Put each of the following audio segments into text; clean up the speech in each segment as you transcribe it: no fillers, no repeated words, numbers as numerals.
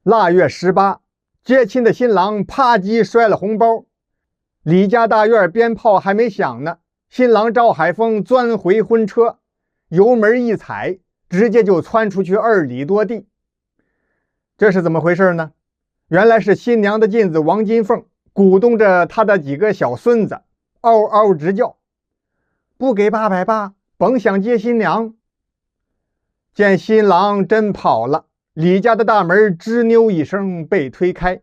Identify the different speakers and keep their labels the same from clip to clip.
Speaker 1: 腊月18，接亲的新郎啪叽摔了红包。李家大院鞭炮还没响呢，新郎赵海峰钻回婚车，油门一踩，直接就窜出去2里多地。这是怎么回事呢？原来是新娘的妗子王金凤鼓动着她的几个小孙子，嗷嗷直叫，不给880，甭想接新娘。见新郎真跑了，李家的大门吱扭一声被推开，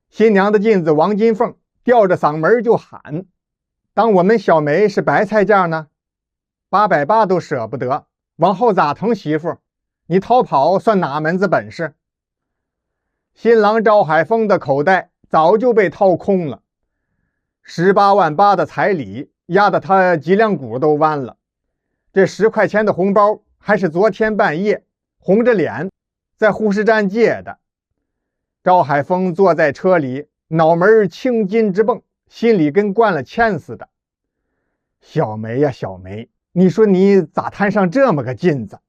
Speaker 1: 新娘的妗子王金凤吊着嗓门就喊：当我们小梅是白菜价呢？880都舍不得，往后咋疼媳妇？你逃跑算哪门子本事？新郎赵海峰的口袋早就被掏空了，18万8的彩礼压得他脊梁骨都弯了。这10块钱的红包还是昨天半夜红着脸在护士站借的。赵海峰坐在车里，脑门青筋直蹦，心里跟灌了铅似的。小梅呀小梅，你说你咋摊上这么个劲子？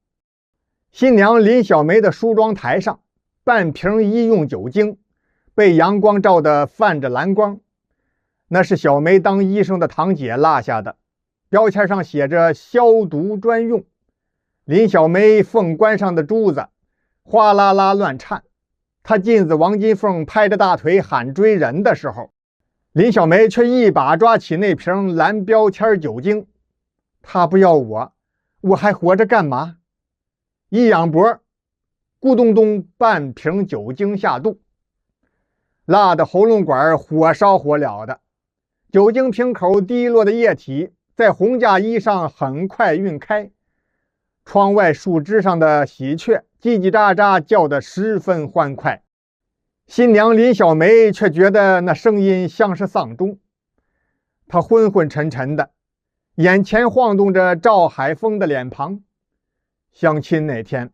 Speaker 1: 新娘林小梅的梳妆台上，半瓶医用酒精被阳光照得泛着蓝光，那是小梅当医生的堂姐落下的，标签上写着消毒专用。林小梅凤冠上的珠子哗啦啦乱颤，她妗子王金凤拍着大腿喊追人的时候，林小梅却一把抓起那瓶蓝标签酒精。她不要我还活着干嘛？一仰脖，咕咚咚半瓶酒精下肚，辣的喉咙管火烧火燎的，酒精瓶口滴落的液体在红嫁衣上很快晕开。窗外树枝上的喜鹊叽叽喳喳叫得十分欢快，新娘林小梅却觉得那声音像是丧钟。她昏昏沉沉的，眼前晃动着赵海峰的脸庞。相亲那天，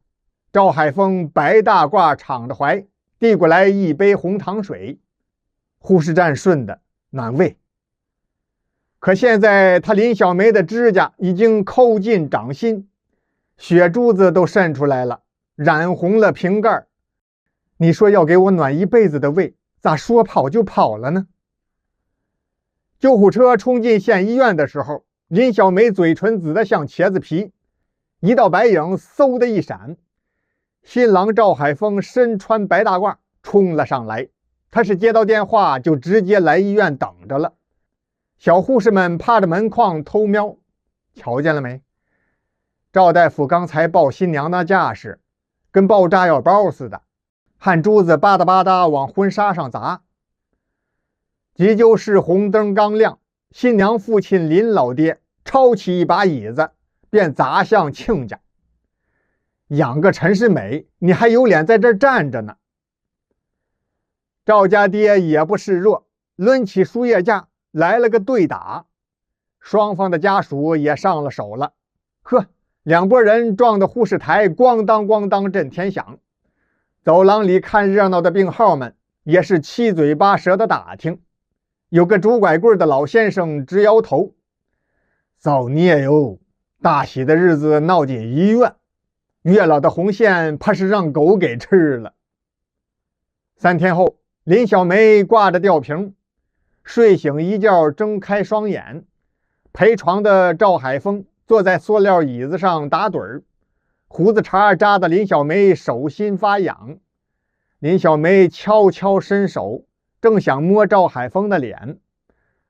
Speaker 1: 赵海峰白大褂敞着怀，递过来一杯红糖水，护士站顺的暖胃。可现在他林小梅的指甲已经抠进掌心，血珠子都渗出来了，染红了瓶盖。你说要给我暖一辈子的胃，咋说跑就跑了呢？救护车冲进县医院的时候，林小梅嘴唇紫得像茄子皮，一道白影嗖的一闪，新郎赵海峰身穿白大褂冲了上来，他是接到电话就直接来医院等着了。小护士们趴着门框偷瞄，瞧见了没？赵大夫刚才抱新娘那架势，跟抱炸药包似的，汗珠子吧嗒吧嗒往婚纱上砸。急救室红灯刚亮，新娘父亲林老爹抄起一把椅子便砸向亲家。养个陈世美，你还有脸在这儿站着呢？赵家爹也不示弱，抡起输液架来了个对打，双方的家属也上了手了。呵，两拨人撞的护士台咣当咣当震天响，走廊里看热闹的病号们也是七嘴八舌的打听。有个拄拐棍的老先生直摇头，造孽哟，大喜的日子闹进医院，月老的红线怕是让狗给吃了。3天后，林小梅挂着吊瓶，睡醒一觉睁开双眼，陪床的赵海峰坐在塑料椅子上打盹儿，胡子茬扎的林小梅手心发痒。林小梅悄悄伸手，正想摸赵海峰的脸，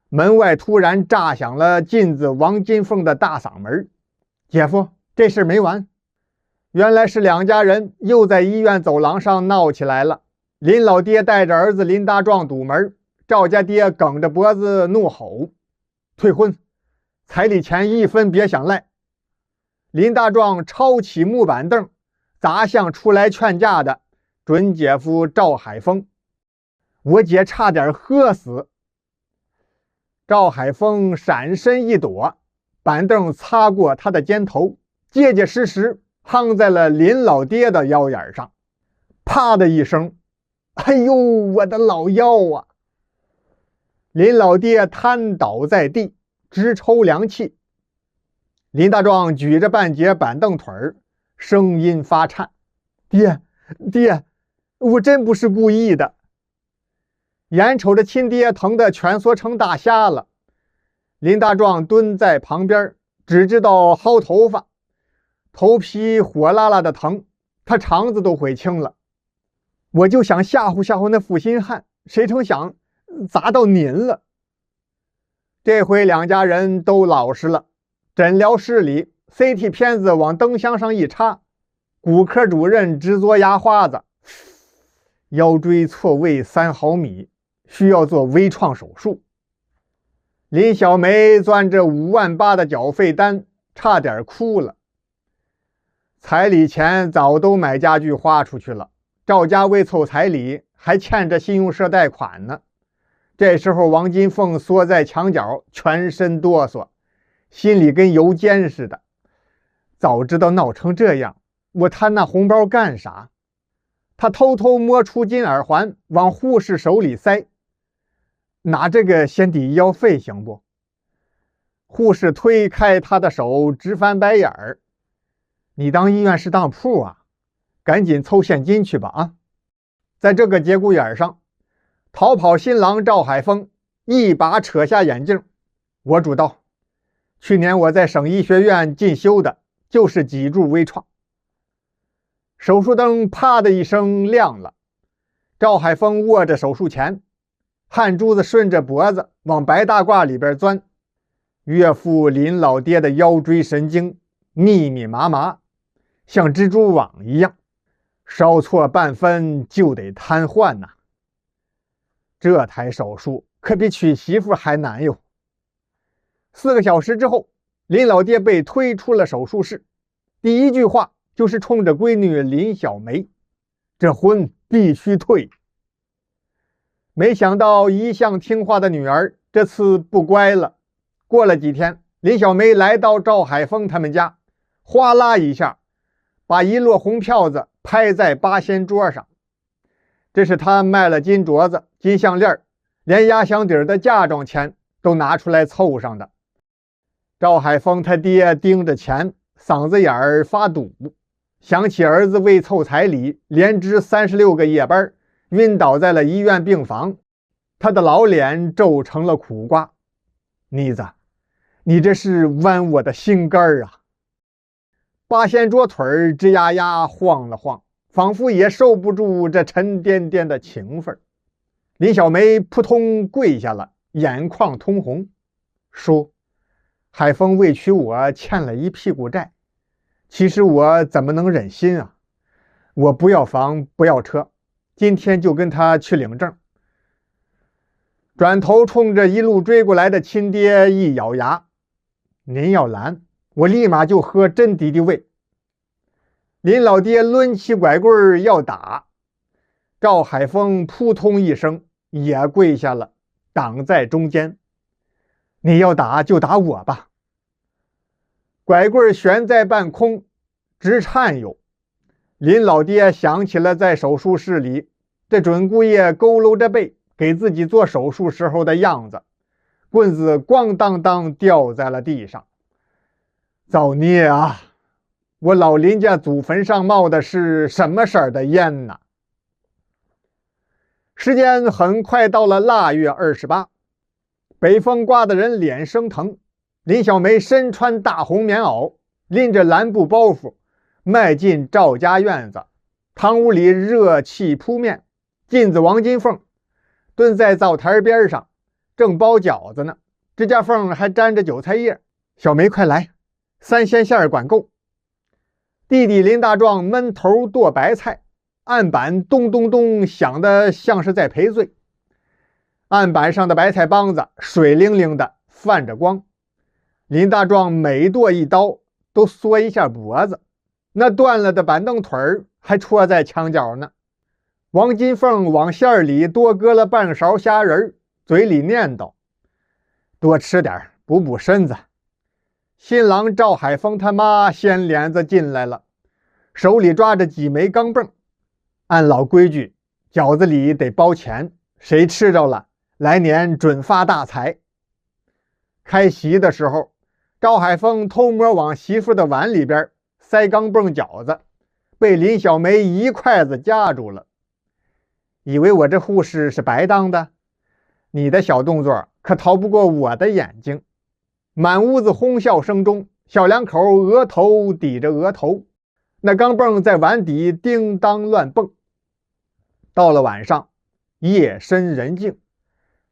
Speaker 1: 门外突然炸响了妗子王金凤的大嗓门：姐夫，这事没完。原来是两家人又在医院走廊上闹起来了。林老爹带着儿子林大壮堵门，赵家爹梗着脖子怒吼：退婚，彩礼钱1分别想赖。林大壮抄起木板凳砸向出来劝架的准姐夫赵海峰：我姐差点喝死。赵海峰闪身一躲，板凳擦过他的肩头，结结实实夯在了林老爹的腰眼上。啪的一声，哎呦，我的老腰啊！林老爹瘫倒在地，直抽凉气。林大壮举着半截板凳腿儿，声音发颤：爹，我真不是故意的。眼瞅着亲爹疼得蜷缩成大虾了，林大壮蹲在旁边，只知道薅头发，头皮火辣辣的疼，他肠子都悔青了。我就想吓唬吓唬那负心汉，谁成想砸到您了。这回两家人都老实了，诊疗室里 CT 片子往灯箱上一插，骨科主任直嘬牙花子，腰椎错位3毫米，需要做微创手术。林小梅攥着5万8的缴费单，差点哭了。彩礼钱早都买家具花出去了，赵家为凑彩礼还欠着信用社贷款呢。这时候王金凤缩在墙角，全身哆嗦，心里跟油煎似的。早知道闹成这样，我贪那红包干啥？他偷偷摸出金耳环往护士手里塞，拿这个先抵医药费行不？护士推开他的手，直翻白眼儿。你当医院是当铺啊？赶紧凑现金去吧啊！在这个节骨眼上，逃跑新郎赵海峰一把扯下眼镜。我主道，去年我在省医学院进修的就是脊柱微创。手术灯啪的一声亮了，赵海峰握着手术钳，汗珠子顺着脖子往白大褂里边钻。岳父林老爹的腰椎神经密密麻麻，像蜘蛛网一样，稍错半分就得瘫痪呐。这台手术可比娶媳妇还难哟。4个小时之后，林老爹被推出了手术室，第一句话就是冲着闺女林小梅：这婚必须退。没想到一向听话的女儿这次不乖了。过了几天，林小梅来到赵海峰他们家，哗啦一下把一摞红票子拍在八仙桌上。这是他卖了金镯子、金项链，连压箱底的嫁妆钱都拿出来凑上的。赵海峰他爹盯着钱，嗓子眼儿发堵，想起儿子为凑彩礼连值36个夜班，晕倒在了医院病房，他的老脸皱成了苦瓜。妮子，你这是剜我的心肝啊！八仙桌腿吱呀呀晃了晃，仿佛也受不住这沉甸甸的情分。林小梅扑通跪下了，眼眶通红，说：海峰为娶我欠了一屁股债，其实我怎么能忍心啊？我不要房不要车，今天就跟他去领证。转头冲着一路追过来的亲爹一咬牙：您要拦，我立马就喝真敌敌畏。林老爹抡起拐棍要打，赵海峰扑通一声也跪下了，挡在中间。你要打就打我吧。拐棍悬在半空，直颤悠。林老爹想起了在手术室里这准姑爷佝偻着背给自己做手术时候的样子，棍子咣当当掉在了地上。造孽啊！我老林家祖坟上冒的是什么色儿的烟呢？时间很快到了腊月28，北风刮得人脸生疼。林小梅身穿大红棉袄，拎着蓝布包袱，迈进赵家院子。堂屋里热气扑面，进子王金凤蹲在灶台边上，正包饺子呢，指甲缝还沾着韭菜叶。小梅快来，3鲜馅管够。弟弟林大壮闷头剁白菜，案板咚咚咚响得像是在赔罪。案板上的白菜帮子水灵灵的，泛着光。林大壮每剁一刀都缩一下脖子，那断了的板凳腿还戳在墙角呢。王金凤往馅里多搁了半勺虾仁，嘴里念叨：多吃点补补身子。新郎赵海峰他妈掀帘子进来了，手里抓着几枚钢镚。按老规矩，饺子里得包钱，谁吃着了，来年准发大财。开席的时候，赵海峰偷摸往媳妇的碗里边塞钢镚饺子，被林小梅一筷子夹住了。以为我这护士是白当的？你的小动作可逃不过我的眼睛。满屋子哄笑声中，小两口额头抵着额头，那钢镚在碗底叮当乱蹦。到了晚上，夜深人静，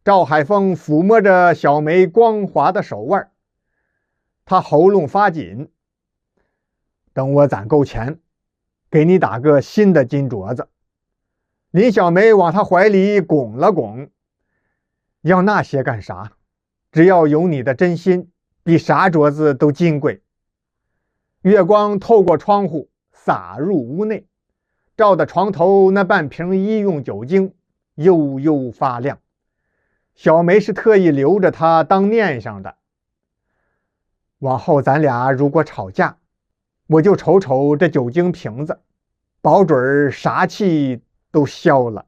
Speaker 1: 赵海峰抚摸着小梅光滑的手腕，他喉咙发紧。等我攒够钱，给你打个新的金镯子。林小梅往他怀里拱了拱，要那些干啥？只要有你的真心，比啥镯子都金贵。月光透过窗户洒入屋内，照的床头那半瓶医用酒精悠悠发亮。小梅是特意留着它当念上的。往后咱俩如果吵架，我就瞅瞅这酒精瓶子，保准啥气都消了。